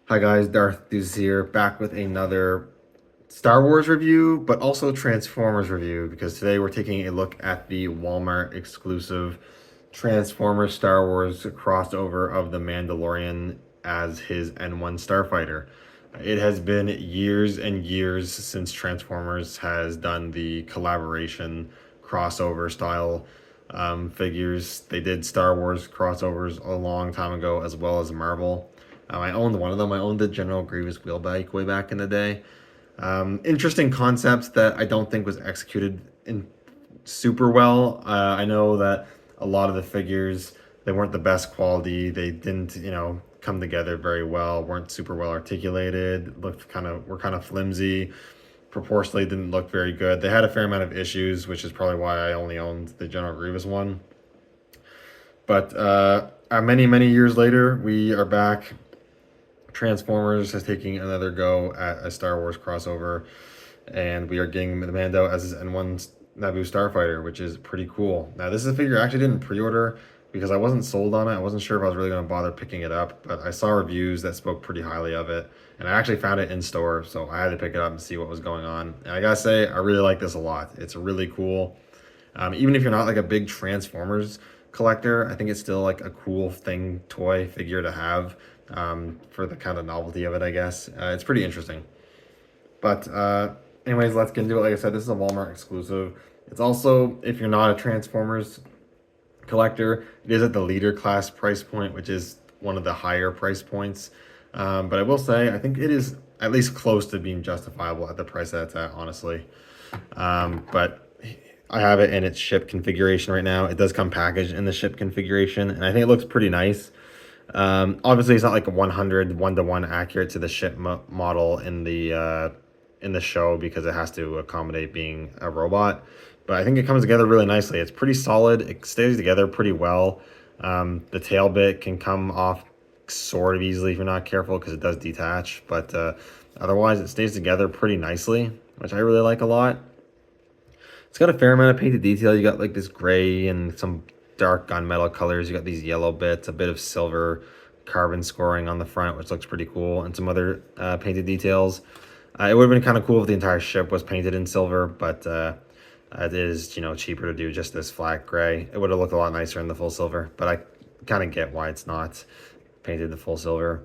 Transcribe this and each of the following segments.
Hi guys, Darth Deuce here, back with another Star Wars review, but also Transformers review, because today we're taking a look at the Walmart exclusive Transformers Star Wars crossover of the Mandalorian as his N-1 Starfighter. It has been years and years since Transformers has done the collaboration crossover style figures. They did Star Wars crossovers a long time ago, as well as Marvel. I owned one of them. I owned the General Grievous wheel bike way back in the day. Interesting concepts that I don't think was executed in super well. I know that a lot of the figures, they weren't the best quality. They didn't, come together very well. weren't super well articulated. Were kind of flimsy. Proportionally, didn't look very good. They had a fair amount of issues, which is probably why I only owned the General Grievous one. But many years later, we are back. Transformers is taking another go at a Star Wars crossover, and we are getting the Mando as his N-1 Naboo Starfighter, which is pretty cool. Now, this is a figure I actually didn't pre-order because I wasn't sold on it. I wasn't sure if I was really going to bother picking it up, but I saw reviews that spoke pretty highly of it, and I actually found it in store, so I had to pick it up and see what was going on. And I gotta say, I really like this a lot. It's really cool. Even if you're not like a big Transformers collector, I think it's still like a cool thing, toy figure to have for the kind of novelty of it, I guess. It's pretty interesting. But anyways, let's get into it. Like I said, this is a Walmart exclusive. It's also, if you're not a Transformers collector, it is at the leader class price point, which is one of the higher price points. But I will say, I think it is at least close to being justifiable at the price that it's at, honestly. But I have it in its ship configuration right now. It does come packaged in the ship configuration, and I think it looks pretty nice. Obviously, it's not like a 100 one-to-one accurate to the ship model in the show because it has to accommodate being a robot. But I think it comes together really nicely. It's pretty solid. It stays together pretty well. The tail bit can come off sort of easily if you're not careful because it does detach. But otherwise, it stays together pretty nicely, which I really like a lot. It's got a fair amount of painted detail. You got like this gray and some dark gunmetal colors. You got these yellow bits, a bit of silver carbon scoring on the front, which looks pretty cool, and some other painted details. It would have been kind of cool if the entire ship was painted in silver, but it is, cheaper to do just this flat gray. It would have looked a lot nicer in the full silver, but I kind of get why it's not painted the full silver.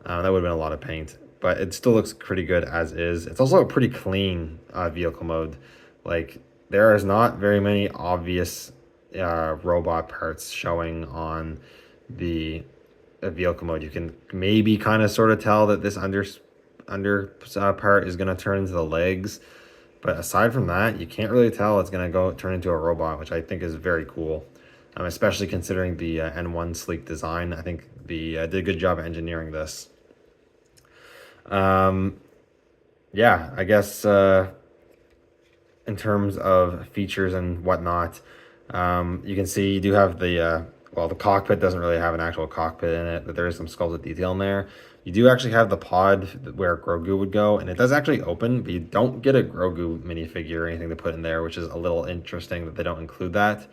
That would have been a lot of paint, but it still looks pretty good as is. It's also a pretty clean vehicle mode. Like, there is not very many obvious robot parts showing on the vehicle mode. You can maybe kind of sort of tell that this under part is going to turn into the legs, but aside from that, you can't really tell it's going to go turn into a robot, which I think is very cool. Especially considering the N-1 sleek design. I think the did a good job of engineering this. Yeah, I guess in terms of features and whatnot, you can see you do have the well, the cockpit doesn't really have an actual cockpit in it, but there is some sculpted detail in there. You do actually have the pod where Grogu would go, and it does actually open, but you don't get a Grogu minifigure or anything to put in there, which is a little interesting that they don't include that.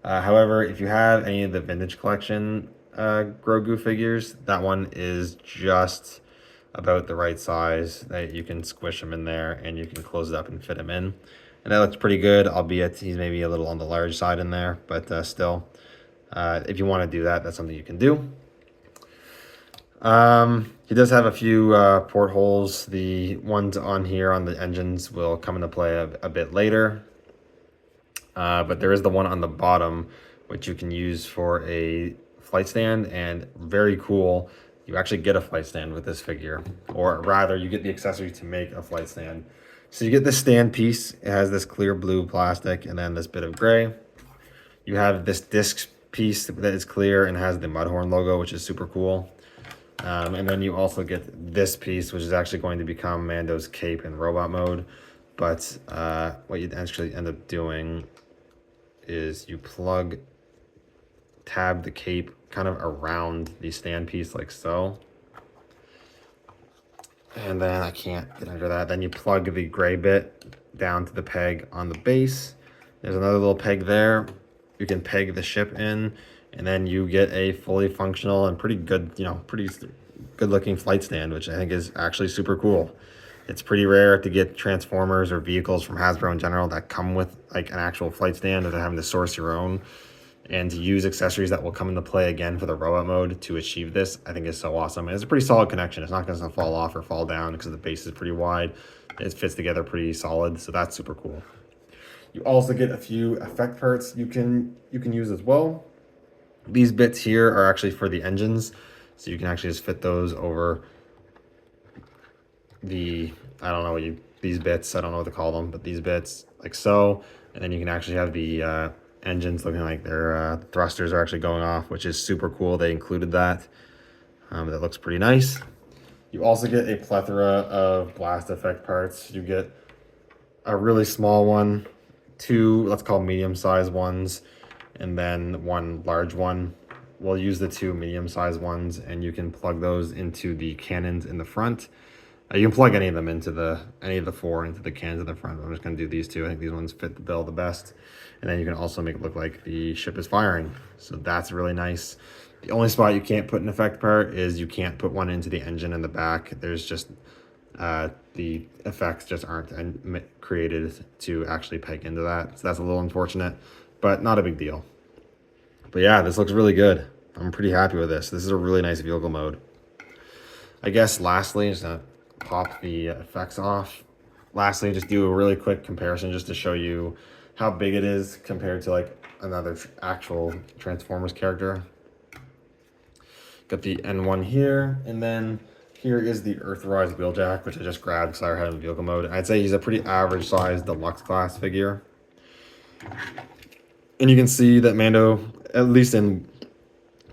However, if you have any of the vintage collection Grogu figures, that one is just about the right size that you can squish him in there and you can close it up and fit him in. And that looks pretty good, albeit he's maybe a little on the large side in there, but still, if you want to do that, that's something you can do. He does have a few portholes. The ones on here on the engines will come into play a bit later. But there is the one on the bottom, which you can use for a flight stand, and very cool. You actually get a flight stand with this figure, or rather, you get the accessory to make a flight stand. So you get this stand piece. It has this clear blue plastic and then this bit of gray. You have this disc piece that is clear and has the Mudhorn logo, which is super cool. And then you also get this piece, which is actually going to become Mando's cape in robot mode. But what you actually end up doing is you tab the cape kind of around the stand piece like so. And then I can't get under that. Then you plug the gray bit down to the peg on the base. There's another little peg there. You can peg the ship in, and then you get a fully functional and pretty good, pretty good looking flight stand, which I think is actually super cool. It's pretty rare to get Transformers or vehicles from Hasbro in general that come with like an actual flight stand instead of having to source your own. And to use accessories that will come into play again for the robot mode to achieve this, I think is so awesome. And it's a pretty solid connection. It's not going to fall off or fall down because the base is pretty wide. It fits together pretty solid, so that's super cool. You also get a few effect parts you can use as well. These bits here are actually for the engines, so you can actually just fit those over the, I don't know what these bits, I don't know what to call them, but these bits like so, and then you can actually have the engines looking like their thrusters are actually going off, which is super cool. They included that. That looks pretty nice. You also get a plethora of blast effect parts. You get a really small one, two, let's call medium-sized ones, and then one large one. We'll use the two medium-sized ones, and you can plug those into the cannons in the front. You can plug any of them into any of the four into the cannons in the front. I'm just going to do these two. I think these ones fit the bill the best. And then you can also make it look like the ship is firing. So that's really nice. The only spot you can't put an effect part is you can't put one into the engine in the back. There's just the effects just aren't created to actually peg into that. So that's a little unfortunate, but not a big deal. But yeah, this looks really good. I'm pretty happy with this. This is a really nice vehicle mode. I guess lastly, just gonna pop the effects off. Lastly, just do a really quick comparison just to show you how big it is compared to like another actual Transformers character. Got the N-1 here, and then here is the Earthrise Wheeljack, which I just grabbed because I had him in vehicle mode. I'd say he's a pretty average sized deluxe class figure. And you can see that Mando, at least in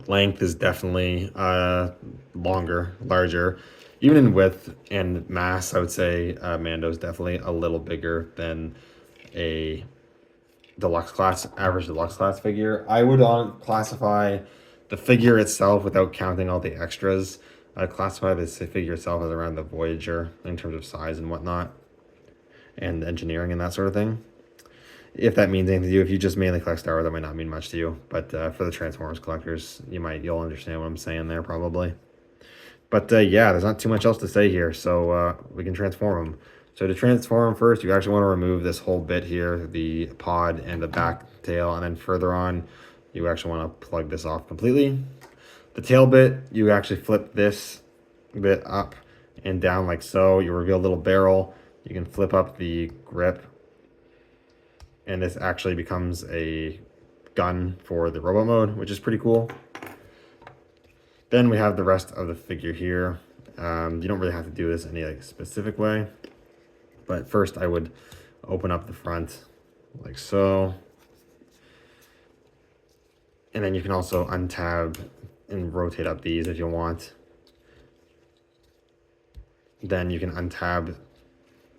length, is definitely larger. Even in width and mass, I would say Mando's definitely a little bigger than a average deluxe class figure. I would classify the figure itself without counting all the extras. I classify this figure itself as around the Voyager in terms of size and whatnot, and engineering and that sort of thing. If that means anything to you, if you just mainly collect Star Wars, that might not mean much to you. But for the Transformers collectors, you'll understand what I'm saying there probably. But yeah, there's not too much else to say here, so we can transform them. So to transform first, you actually want to remove this whole bit here, the pod and the back tail, and then further on, you actually want to plug this off completely. The tail bit, you actually flip this bit up and down like so. You reveal a little barrel. You can flip up the grip, and this actually becomes a gun for the robot mode, which is pretty cool. Then we have the rest of the figure here. You don't really have to do this any like specific way, but first I would open up the front like so. And then you can also untab and rotate up these if you want. Then you can untab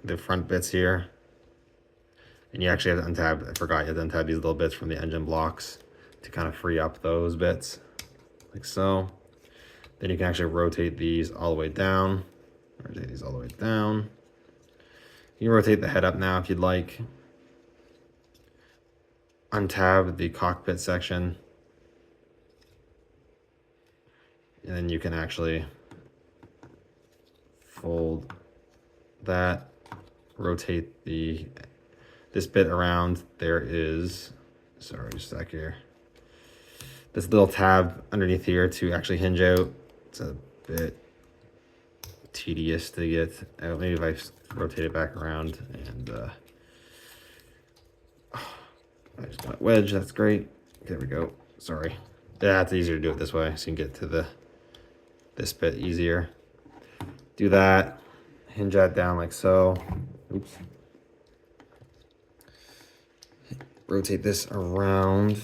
the front bits here. And you actually have to untab, I forgot, you have to untab these little bits from the engine blocks to kind of free up those bits, like so. Then you can actually rotate these all the way down. Rotate these all the way down. You can rotate the head up now if you'd like. Untab the cockpit section. And then you can actually fold that, rotate this bit around. There is, sorry, just a sec here. This little tab underneath here to actually hinge out. It's a bit tedious to get out. Maybe if I rotate it back around and I just got a wedge, that's great. There we go, sorry. Yeah, it's easier to do it this way so you can get to this bit easier. Do that, hinge that down like so. Oops. Rotate this around.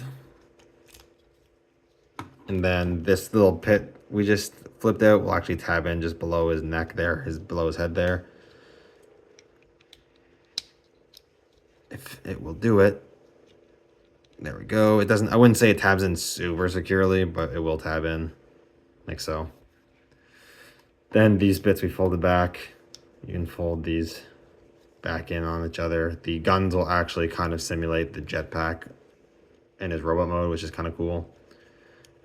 And then this little pit we just flipped out will actually tab in just below his neck there, below his head there. If it will do it. There we go. It doesn't, I wouldn't say it tabs in super securely, but it will tab in like so. Then these bits we folded back. You can fold these back in on each other. The guns will actually kind of simulate the jetpack in his robot mode, which is kind of cool.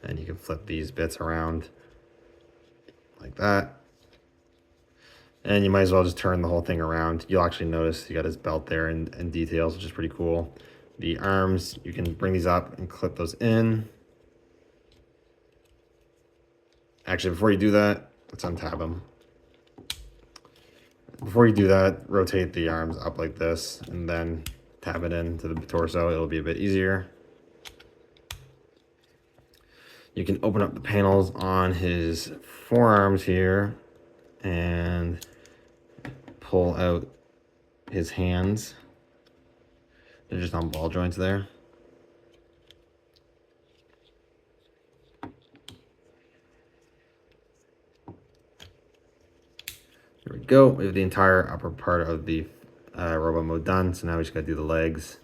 And you can flip these bits around like that. And you might as well just turn the whole thing around. You'll actually notice he got his belt there and details, which is pretty cool. The arms, you can bring these up and clip those in. Actually, before you do that, let's untab them. Before you do that, rotate the arms up like this and then tab it into the torso. It'll be a bit easier. You can open up the panels on his forearms here and pull out his hands. They're just on ball joints there. There we go. We have the entire upper part of the robot mode done. So now we just got to do the legs,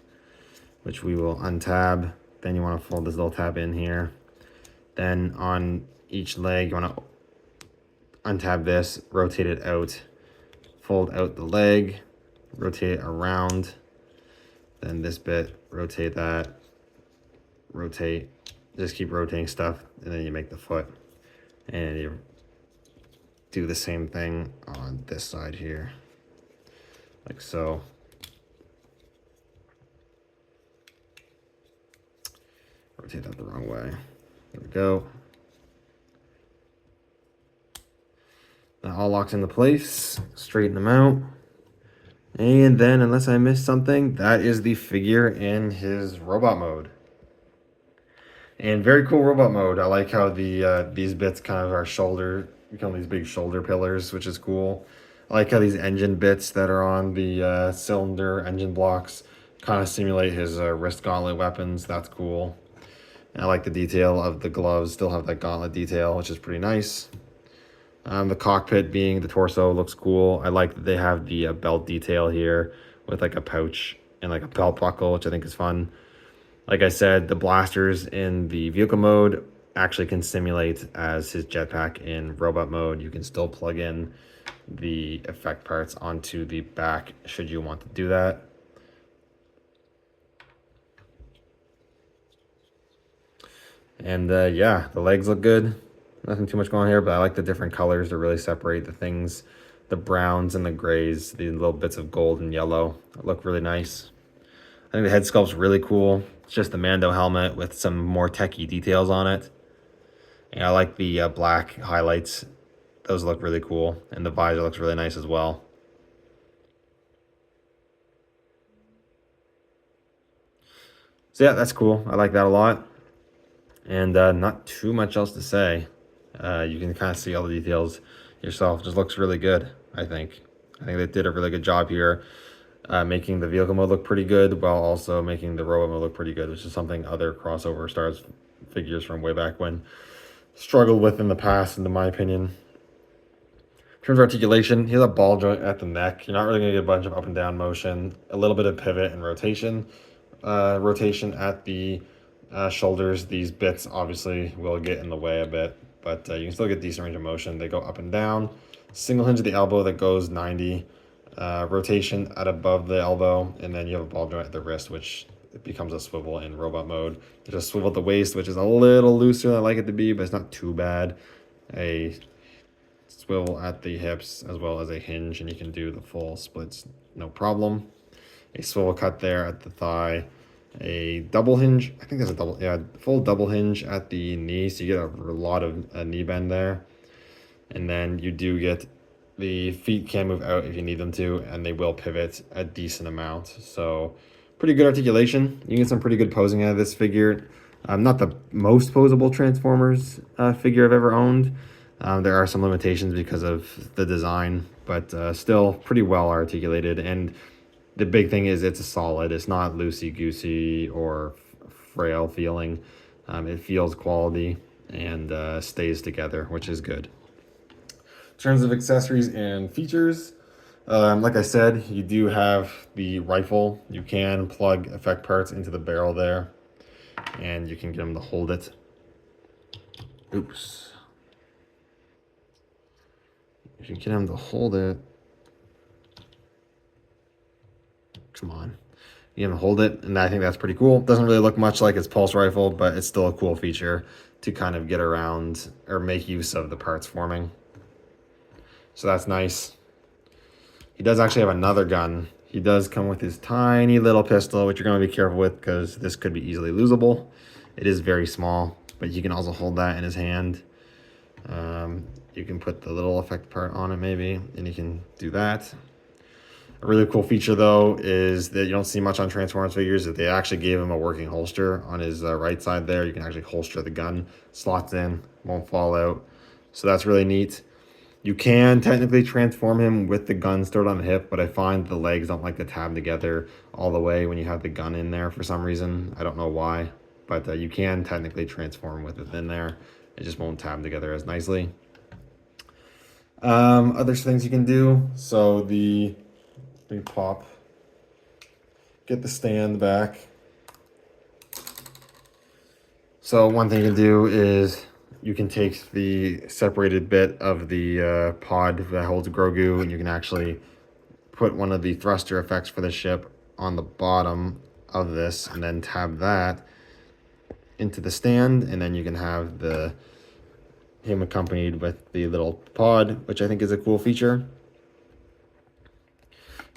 which we will untab. Then you want to fold this little tab in here. Then on each leg, you want to untab this, rotate it out, fold out the leg, rotate it around. Then this bit, rotate that, rotate, just keep rotating stuff, and then you make the foot. And you do the same thing on this side here, like so. Rotate that the wrong way. There we go. That all locks into place. Straighten them out. And then, unless I missed something, that is the figure in his robot mode. And very cool robot mode. I like how the these bits kind of are become these big shoulder pillars, which is cool. I like how these engine bits that are on the cylinder engine blocks kind of simulate his wrist gauntlet weapons. That's cool. And I like the detail of the gloves, still have that gauntlet detail, which is pretty nice. The cockpit being the torso looks cool. I like that they have the belt detail here with like a pouch and like a belt buckle, which I think is fun. Like I said, the blasters in the vehicle mode actually can simulate as his jetpack in robot mode. You can still plug in the effect parts onto the back should you want to do that. And yeah, the legs look good. Nothing too much going on here, but I like the different colors to really separate the things. The browns and the grays, the little bits of gold and yellow look really nice. I think the head sculpt's really cool. It's just the Mando helmet with some more techie details on it. And I like the black highlights. Those look really cool. And the visor looks really nice as well. So yeah, that's cool. I like that a lot. And not too much else to say. You can kind of see all the details yourself. Just looks really good, I think. I think they did a really good job here making the vehicle mode look pretty good while also making the robot mode look pretty good, which is something other crossover Stars figures from way back when struggled with in the past, in my opinion. In terms of articulation, he has a ball joint at the neck. You're not really going to get a bunch of up and down motion. A little bit of pivot and rotation. Rotation at the shoulders. These bits obviously will get in the way a bit, but you can still get decent range of motion. They go up and down. Single hinge at the elbow that goes 90. Rotation at above the elbow, and then you have a ball joint at the wrist, which becomes a swivel in robot mode. There's a swivel at the waist, which is a little looser than I like it to be, but it's not too bad. A swivel at the hips as well as a hinge, and you can do the full splits no problem. A swivel cut there at the thigh. A double hinge, I think there's a double, yeah, full double hinge at the knee, so you get a lot of knee bend there. And then you do get the feet can move out if you need them to, and they will pivot a decent amount. So pretty good articulation. You get some pretty good posing out of this figure. Not the most posable Transformers figure I've ever owned. There are some limitations because of the design, but still pretty well articulated. And the big thing is it's a solid. It's not loosey-goosey or frail feeling. It feels quality and stays together, which is good. In terms of accessories and features, like I said, you do have the rifle. You can plug effect parts into the barrel there, and you can get them to hold it. Oops. If you get them to hold it, come on. You can hold it, and I think that's pretty cool. Doesn't really look much like its pulse rifle, but it's still a cool feature to kind of get around or make use of the parts forming. So that's nice. He does actually have another gun. He does come with his tiny little pistol, which you're going to be careful with because this could be easily losable. It is very small, but you can also hold that in his hand. You can put the little effect part on it maybe, and you can do that. A really cool feature though is that you don't see much on Transformers figures, that they actually gave him a working holster on his right side there. You can actually holster the gun, slots in, won't fall out. So that's really neat. You can technically transform him with the gun stored on the hip, but I find the legs don't like to tab together all the way when you have the gun in there for some reason. I don't know why, but you can technically transform with it in there. It just won't tab together as nicely. Other things you can do. So the pop, get the stand back. So one thing you can do is you can take the separated bit of the pod that holds Grogu, and you can actually put one of the thruster effects for the ship on the bottom of this, and then tab that into the stand, and then you can have him accompanied with the little pod, which I think is a cool feature.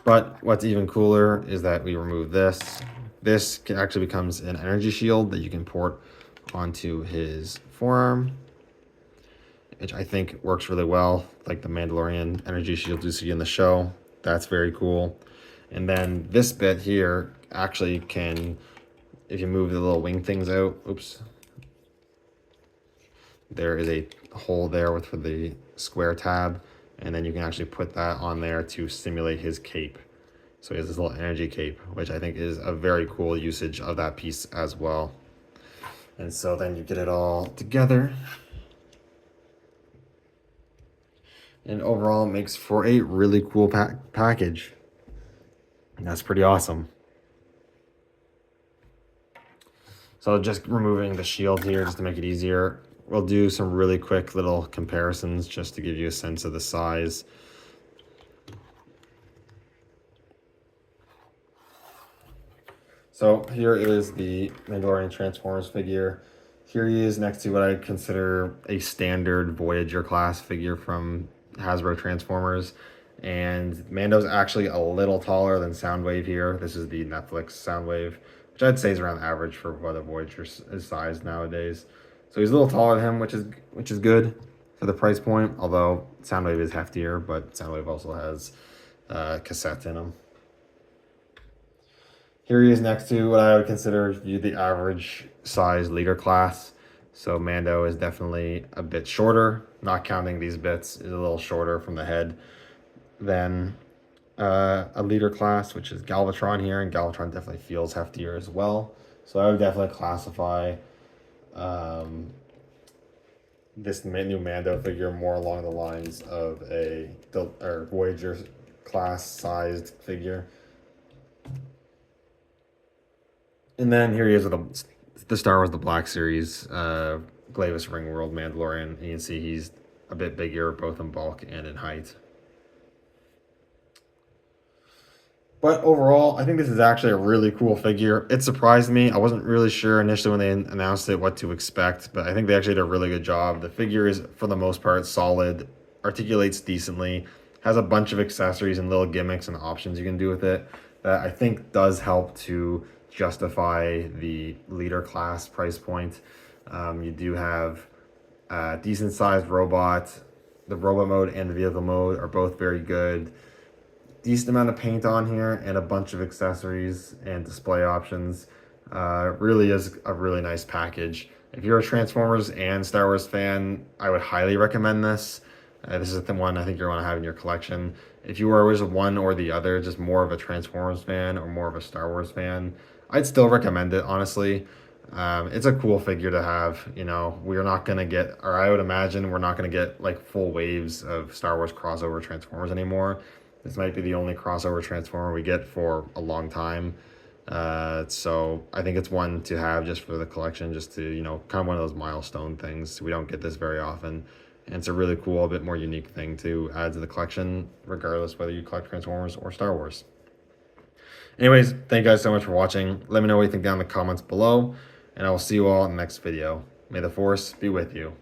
But what's even cooler is that we remove this. This actually becomes an energy shield that you can port onto his forearm, which I think works really well, like the Mandalorian energy shield you see in the show. That's very cool. And then this bit here actually can, if you move the little wing things out, oops, there is a hole there for the square tab, and then you can actually put that on there to simulate his cape. So he has this little energy cape, which I think is a very cool usage of that piece as well. And so then you get it all together. And overall it makes for a really cool package. And that's pretty awesome. So just removing the shield here just to make it easier. We'll do some really quick little comparisons just to give you a sense of the size. So here is the Mandalorian Transformers figure. Here he is next to what I consider a standard Voyager class figure from Hasbro Transformers. And Mando's actually a little taller than Soundwave here. This is the Netflix Soundwave, which I'd say is around average for what a Voyager is sized nowadays. So he's a little taller than him, which is good for the price point, although Soundwave is heftier, but Soundwave also has cassettes in them. Here he is next to what I would consider the average size leader class. So Mando is definitely a bit shorter, not counting these bits, is a little shorter from the head than a leader class, which is Galvatron here, and Galvatron definitely feels heftier as well. So I would definitely classify this new Mando figure more along the lines of a Voyager class sized figure. And then here he is with the Star Wars The Black Series Glavis Ringworld Mandalorian. And you can see he's a bit bigger, both in bulk and in height. But overall, I think this is actually a really cool figure. It surprised me. I wasn't really sure initially when they announced it what to expect, but I think they actually did a really good job. The figure is, for the most part, solid, articulates decently, has a bunch of accessories and little gimmicks and options you can do with it that I think does help to justify the leader class price point. You do have a decent sized robot. The robot mode and the vehicle mode are both very good. Decent amount of paint on here and a bunch of accessories and display options. Really is a really nice package. If you're a Transformers and Star Wars fan, I would highly recommend this. This is the one I think you're going to have in your collection. If you are always one or the other, just more of a Transformers fan or more of a Star Wars fan, I'd still recommend it, honestly. It's a cool figure to have. You know, we're not going to get, or I would imagine we're not going to get like full waves of Star Wars crossover Transformers anymore. This might be the only crossover Transformer we get for a long time. So I think it's one to have just for the collection, just to, you know, kind of one of those milestone things. We don't get this very often. And it's a really cool, a bit more unique thing to add to the collection, regardless whether you collect Transformers or Star Wars. Anyways, thank you guys so much for watching. Let me know what you think down in the comments below, and I will see you all in the next video. May the Force be with you.